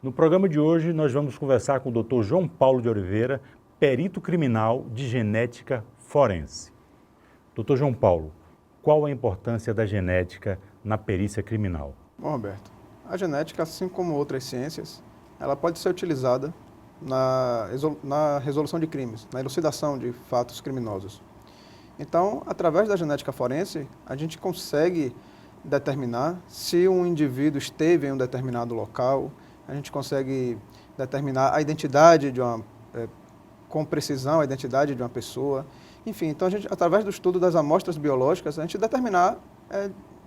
No programa de hoje, nós vamos conversar com o Dr. João Paulo de Oliveira, perito criminal de genética forense. Dr. João Paulo, qual a importância da genética na perícia criminal? Bom, Roberto, a genética, assim como outras ciências, ela pode ser utilizada na resolução de crimes, na elucidação de fatos criminosos. Então, através da genética forense, a gente consegue determinar se um indivíduo esteve em um determinado local, a gente consegue determinar a identidade com precisão, a identidade de uma pessoa. Enfim, então, através do estudo das amostras biológicas, a gente determinar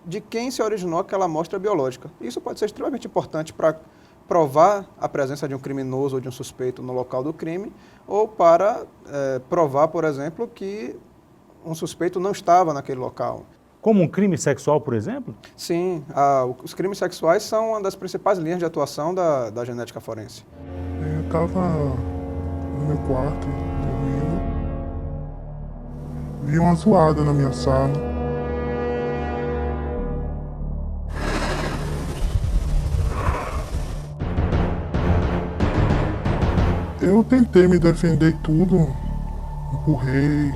de quem se originou aquela amostra biológica. Isso pode ser extremamente importante para provar a presença de um criminoso ou de um suspeito no local do crime, ou para provar, por exemplo, que um suspeito não estava naquele local. Como um crime sexual, por exemplo? Sim, os crimes sexuais são uma das principais linhas de atuação da genética forense. Eu estava no meu quarto, dormindo, vi uma zoada na minha sala. Eu tentei me defender e tudo, empurrei,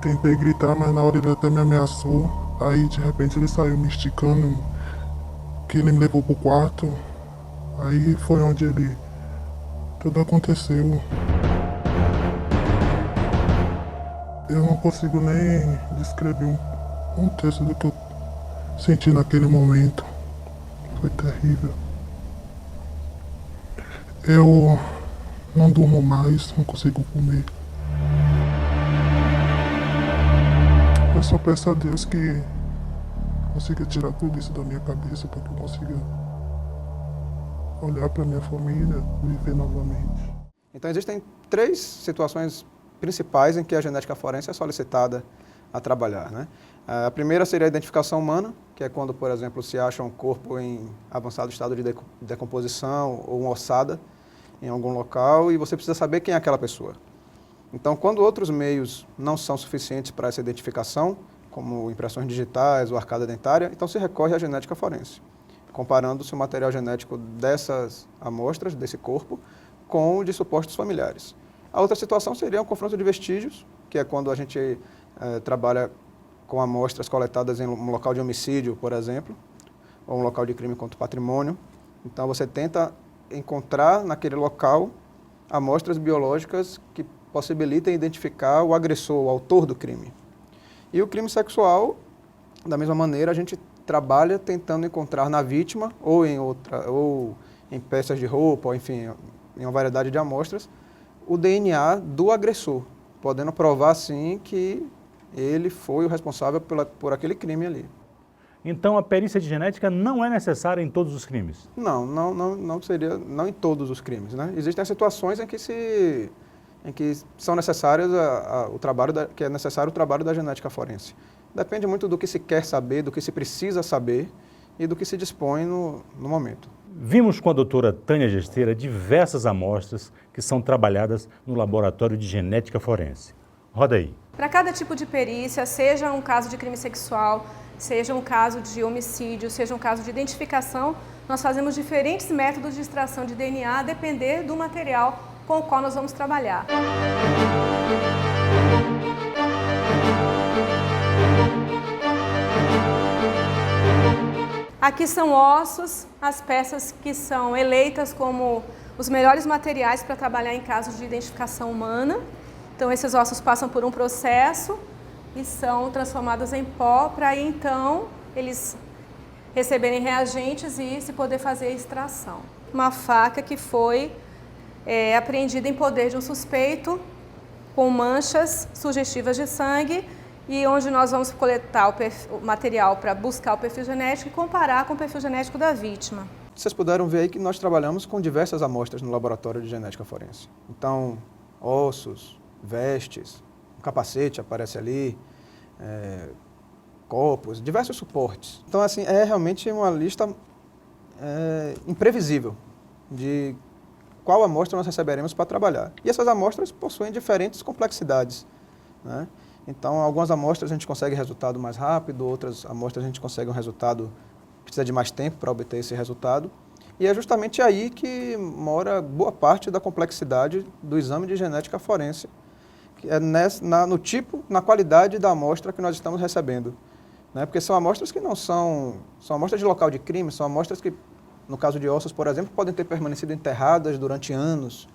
tentei gritar, mas na hora ele até me ameaçou. Aí de repente ele saiu me esticando, que ele me levou pro quarto. Aí foi onde tudo aconteceu. Eu não consigo nem descrever um terço do que eu senti naquele momento. Foi terrível. Eu não durmo mais, não consigo comer. Eu só peço a Deus que consiga tirar tudo isso da minha cabeça para que eu consiga olhar para minha família e viver novamente. Então, existem 3 situações principais em que a genética forense é solicitada a trabalhar, né? A primeira seria a identificação humana, que é quando, por exemplo, se acha um corpo em avançado estado de decomposição ou uma ossada em algum local e você precisa saber quem é aquela pessoa. Então, quando outros meios não são suficientes para essa identificação, como impressões digitais ou arcada dentária, então se recorre à genética forense, comparando-se o material genético dessas amostras, desse corpo, com o de supostos familiares. A outra situação seria um confronto de vestígios, que é quando a gente trabalha com amostras coletadas em um local de homicídio, por exemplo, ou um local de crime contra o patrimônio. Então, você tenta encontrar naquele local amostras biológicas que possibilitem identificar o agressor, o autor do crime. E o crime sexual, da mesma maneira, a gente trabalha tentando encontrar na vítima ou em peças de roupa, ou enfim, em uma variedade de amostras, o DNA do agressor, podendo provar, sim, que ele foi o responsável por aquele crime ali. Então, a perícia de genética não é necessária em todos os crimes? Não seria, não em todos os crimes, né? Existem situações em que são necessárias que é necessário o trabalho da genética forense. Depende muito do que se quer saber, do que se precisa saber e do que se dispõe no momento. Vimos com a doutora Tânia Gesteira diversas amostras que são trabalhadas no laboratório de genética forense. Roda aí. Para cada tipo de perícia, seja um caso de crime sexual, seja um caso de homicídio, seja um caso de identificação, nós fazemos diferentes métodos de extração de DNA a depender do material com o qual nós vamos trabalhar. Aqui são ossos, as peças que são eleitas como os melhores materiais para trabalhar em casos de identificação humana. Então, esses ossos passam por um processo e são transformados em pó para aí, então, eles receberem reagentes e se poder fazer a extração. Uma faca que foi apreendida em poder de um suspeito com manchas sugestivas de sangue e onde nós vamos coletar o material para buscar o perfil genético e comparar com o perfil genético da vítima. Vocês puderam ver aí que nós trabalhamos com diversas amostras no laboratório de genética forense. Então, ossos, vestes, um capacete aparece ali, copos, diversos suportes. Então, assim, é realmente uma lista imprevisível de qual amostra nós receberemos para trabalhar. E essas amostras possuem diferentes complexidades, né? Então, algumas amostras a gente consegue resultado mais rápido, outras amostras a gente consegue um resultado precisa de mais tempo para obter esse resultado. E é justamente aí que mora boa parte da complexidade do exame de genética forense, que é no tipo, na qualidade da amostra que nós estamos recebendo. Né? Porque são amostras que não são amostras de local de crime, são amostras que, no caso de ossos, por exemplo, podem ter permanecido enterradas durante anos,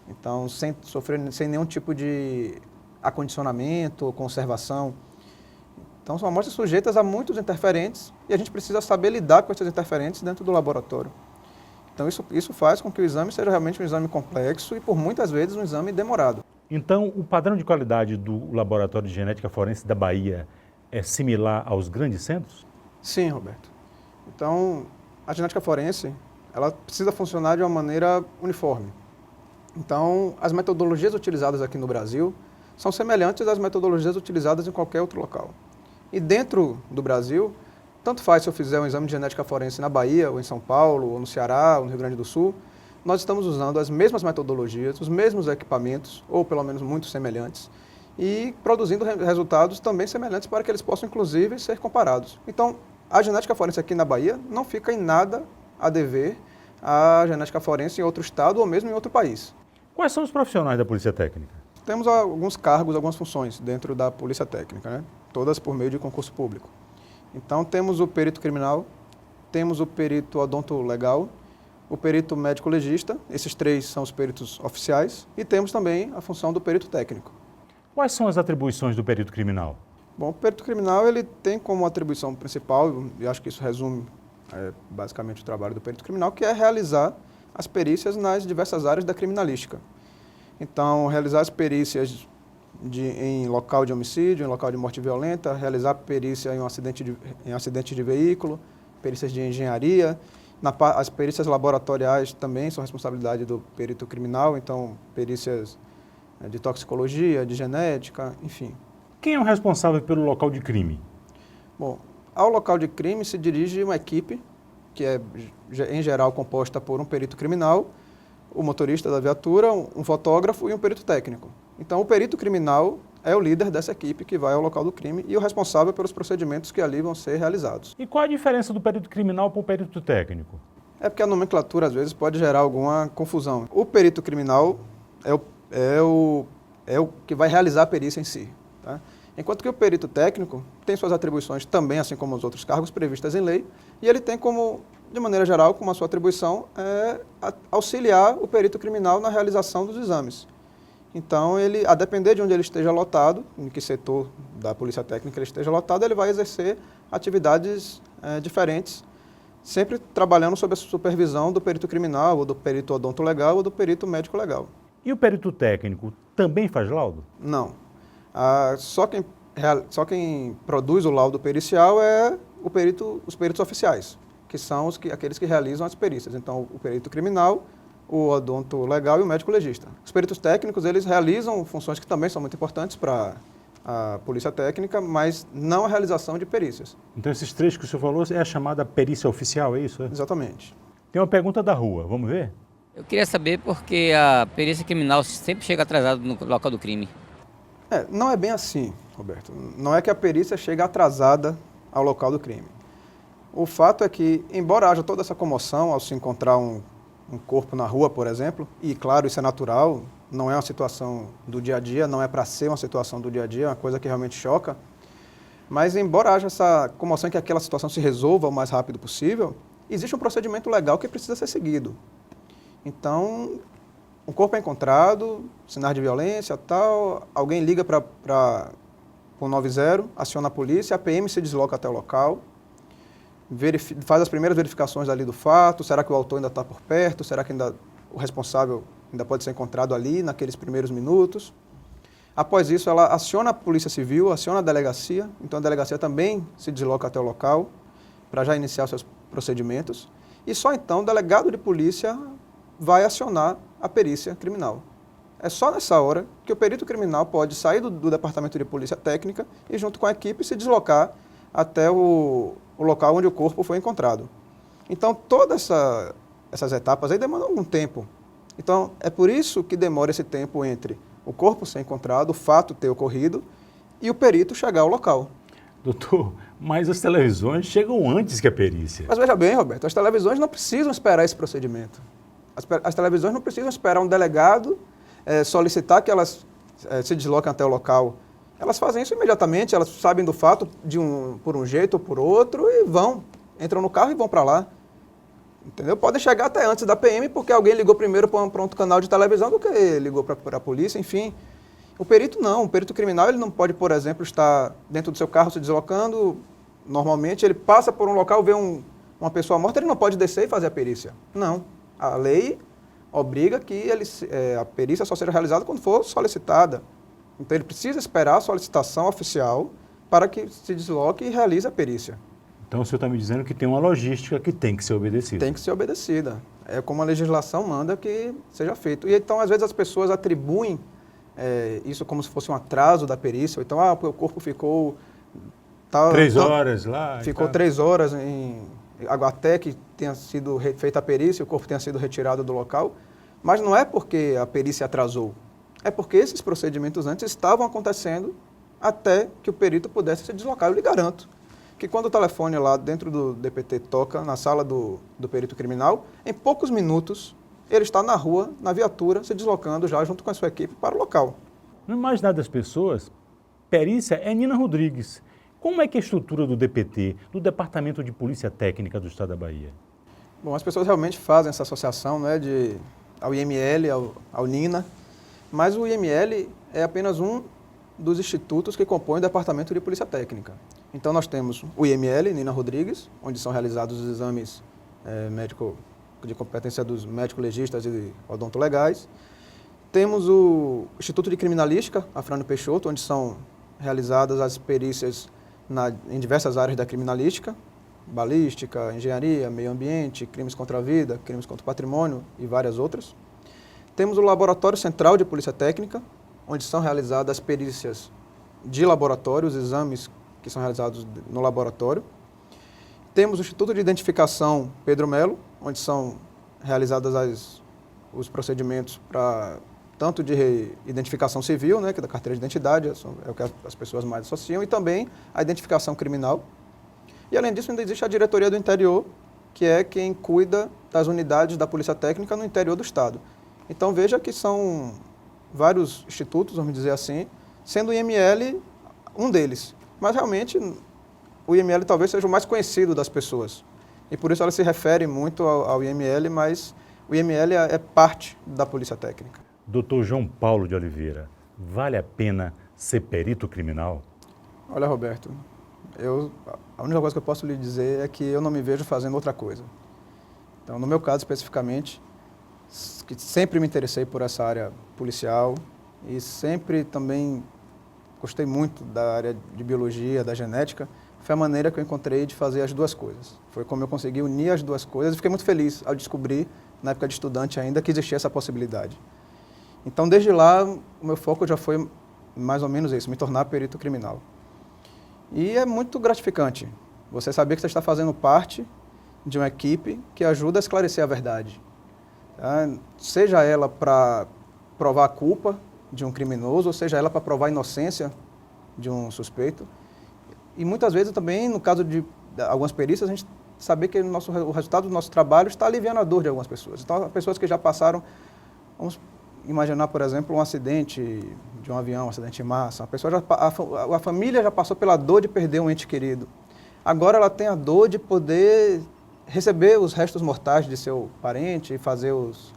então sem nenhum tipo de acondicionamento ou conservação. Então são amostras sujeitas a muitos interferentes e a gente precisa saber lidar com esses interferentes dentro do laboratório. Então isso faz com que o exame seja realmente um exame complexo e, por muitas vezes, um exame demorado. Então, o padrão de qualidade do Laboratório de Genética Forense da Bahia é similar aos grandes centros? Sim, Roberto. Então, a genética forense, ela precisa funcionar de uma maneira uniforme. Então, as metodologias utilizadas aqui no Brasil são semelhantes às metodologias utilizadas em qualquer outro local. E dentro do Brasil, tanto faz se eu fizer um exame de genética forense na Bahia, ou em São Paulo, ou no Ceará, ou no Rio Grande do Sul, nós estamos usando as mesmas metodologias, os mesmos equipamentos, ou pelo menos muito semelhantes, e produzindo resultados também semelhantes para que eles possam, inclusive, ser comparados. Então, a genética forense aqui na Bahia não fica em nada a dever à genética forense em outro estado ou mesmo em outro país. Quais são os profissionais da Polícia Técnica? Temos alguns cargos, algumas funções dentro da Polícia Técnica, né? Todas por meio de concurso público. Então, temos o perito criminal, temos o perito odontolegal, o perito médico-legista, esses três são os peritos oficiais, e temos também a função do perito técnico. Quais são as atribuições do perito criminal? Bom, o perito criminal ele tem como atribuição principal, e acho que isso resume basicamente o trabalho do perito criminal, que é realizar as perícias nas diversas áreas da criminalística. Então, realizar as perícias em local de homicídio, em local de morte violenta, realizar perícia em acidente de veículo, perícias de engenharia. As perícias laboratoriais também são responsabilidade do perito criminal, então perícias de toxicologia, de genética, enfim. Quem é o responsável pelo local de crime? Bom, ao local de crime se dirige uma equipe, que é em geral composta por um perito criminal, o motorista da viatura, um fotógrafo e um perito técnico. Então, o perito criminal é o líder dessa equipe que vai ao local do crime e o responsável pelos procedimentos que ali vão ser realizados. E qual a diferença do perito criminal para o perito técnico? É porque a nomenclatura, às vezes, pode gerar alguma confusão. O perito criminal é o que vai realizar a perícia em si. Tá? Enquanto que o perito técnico tem suas atribuições também, assim como os outros cargos previstas em lei, e ele tem como, de maneira geral, como a sua atribuição é auxiliar o perito criminal na realização dos exames. Então, a depender de onde ele esteja lotado, em que setor da Polícia Técnica ele esteja lotado, ele vai exercer atividades diferentes, sempre trabalhando sob a supervisão do perito criminal, ou do perito odontolegal, ou do perito médico-legal. E o perito técnico também faz laudo? Não. Só quem produz o laudo pericial é os peritos oficiais, que são aqueles que realizam as perícias. Então, o perito criminal, o odontolegal e o médico legista. Os peritos técnicos, eles realizam funções que também são muito importantes para a polícia técnica, mas não a realização de perícias. Então, esses três que o senhor falou é a chamada perícia oficial, é isso? Exatamente. Tem uma pergunta da rua, vamos ver? Eu queria saber por que a perícia criminal sempre chega atrasada no local do crime. Não é bem assim, Roberto. Não é que a perícia chega atrasada ao local do crime. O fato é que, embora haja toda essa comoção ao se encontrar um corpo na rua, por exemplo, e claro, isso é natural, não é uma situação do dia a dia, não é para ser uma situação do dia a dia, é uma coisa que realmente choca, mas embora haja essa comoção que aquela situação se resolva o mais rápido possível, existe um procedimento legal que precisa ser seguido. Então, um corpo é encontrado, sinais de violência, tal, alguém liga para o 90, aciona a polícia, a PM se desloca até o local, faz as primeiras verificações ali do fato, será que o autor ainda está por perto, será que o responsável ainda pode ser encontrado ali naqueles primeiros minutos. Após isso, ela aciona a Polícia Civil, aciona a delegacia, então a delegacia também se desloca até o local para já iniciar seus procedimentos, e só então o delegado de polícia vai acionar a perícia criminal. É só nessa hora que o perito criminal pode sair do departamento de polícia técnica e, junto com a equipe, se deslocar até o local onde o corpo foi encontrado. Então, todas essas etapas aí demandam algum tempo. Então, é por isso que demora esse tempo entre o corpo ser encontrado, o fato ter ocorrido e o perito chegar ao local. Doutor, Mas as televisões chegam antes que a perícia. Mas veja bem, Roberto, as televisões não precisam esperar esse procedimento. As televisões não precisam esperar um delegado solicitar que elas se desloquem até o local. Elas fazem isso imediatamente, elas sabem do fato por um jeito ou por outro e entram no carro e vão para lá. Entendeu? Podem chegar até antes da PM porque alguém ligou primeiro para um outro canal de televisão do que ligou para a polícia, enfim. O perito não, o perito criminal ele não pode, por exemplo, estar dentro do seu carro se deslocando. Normalmente ele passa por um local, vê uma pessoa morta, ele não pode descer e fazer a perícia. Não. A lei obriga que a perícia só seja realizada quando for solicitada. Então ele precisa esperar a solicitação oficial para que se desloque e realize a perícia. Então o senhor está me dizendo que tem uma logística que tem que ser obedecida. Tem que ser obedecida. É como a legislação manda que seja feito. E então, às vezes, as pessoas atribuem isso como se fosse um atraso da perícia. Ou então, o corpo ficou... 3 horas lá. Ficou 3 horas até que tenha sido feita a perícia, o corpo tenha sido retirado do local. Mas não é porque a perícia atrasou. É porque esses procedimentos antes estavam acontecendo até que o perito pudesse se deslocar. Eu lhe garanto que quando o telefone lá dentro do DPT toca, na sala do perito criminal, em poucos minutos ele está na rua, na viatura, se deslocando já junto com a sua equipe para o local. No imaginário das pessoas, perícia é Nina Rodrigues. Como é que é a estrutura do DPT, do Departamento de Polícia Técnica do Estado da Bahia? Bom, as pessoas realmente fazem essa associação, né, ao IML, ao NINA, mas o IML é apenas um dos institutos que compõem o Departamento de Polícia Técnica. Então nós temos o IML, Nina Rodrigues, onde são realizados os exames de competência dos médicos legistas e odontolegais. Temos o Instituto de Criminalística, Afrânio Peixoto, onde são realizadas as perícias em diversas áreas da criminalística, balística, engenharia, meio ambiente, crimes contra a vida, crimes contra o patrimônio e várias outras. Temos o Laboratório Central de Polícia Técnica, onde são realizadas as perícias de laboratório, os exames que são realizados no laboratório. Temos o Instituto de Identificação Pedro Melo, onde são realizadas os procedimentos tanto de identificação civil, né, que é da carteira de identidade, é o que as pessoas mais associam, e também a identificação criminal. E, além disso, ainda existe a Diretoria do Interior, que é quem cuida das unidades da Polícia Técnica no interior do Estado. Então, veja que são vários institutos, vamos dizer assim, sendo o IML um deles. Mas, realmente, o IML talvez seja o mais conhecido das pessoas. E, por isso, ela se refere muito ao IML, mas o IML é parte da Polícia Técnica. Dr. João Paulo de Oliveira, vale a pena ser perito criminal? Olha, Roberto, a única coisa que eu posso lhe dizer é que eu não me vejo fazendo outra coisa. Então, no meu caso especificamente, que sempre me interessei por essa área policial e sempre também gostei muito da área de biologia, da genética, foi a maneira que eu encontrei de fazer as duas coisas. Foi como eu consegui unir as duas coisas e fiquei muito feliz ao descobrir, na época de estudante ainda, que existia essa possibilidade. Então, desde lá, o meu foco já foi mais ou menos isso, me tornar perito criminal. E é muito gratificante você saber que você está fazendo parte de uma equipe que ajuda a esclarecer a verdade. Tá? Seja ela para provar a culpa de um criminoso, ou seja ela para provar a inocência de um suspeito. E muitas vezes também, no caso de algumas perícias, a gente saber que o resultado do nosso trabalho está aliviando a dor de algumas pessoas. Então, pessoas que já passaram, vamos imaginar, por exemplo, um acidente de um avião, um acidente em massa. A família já passou pela dor de perder um ente querido. Agora ela tem a dor de poder receber os restos mortais de seu parente e fazer os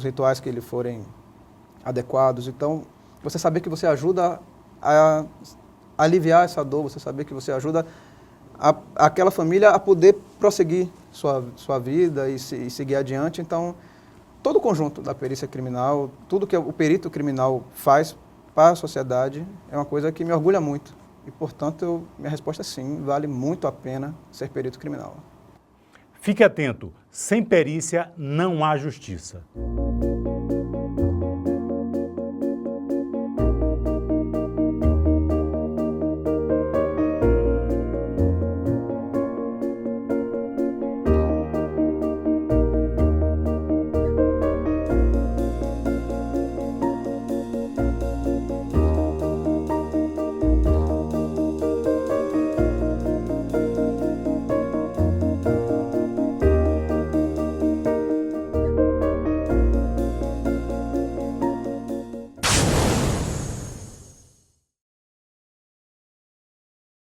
rituais que lhe forem adequados. Então, você saber que você ajuda a aliviar essa dor, você saber que você ajuda aquela família a poder prosseguir sua vida e seguir adiante. Então, todo o conjunto da perícia criminal, tudo que o perito criminal faz para a sociedade é uma coisa que me orgulha muito. E, portanto, minha resposta é sim, vale muito a pena ser perito criminal. Fique atento, sem perícia não há justiça.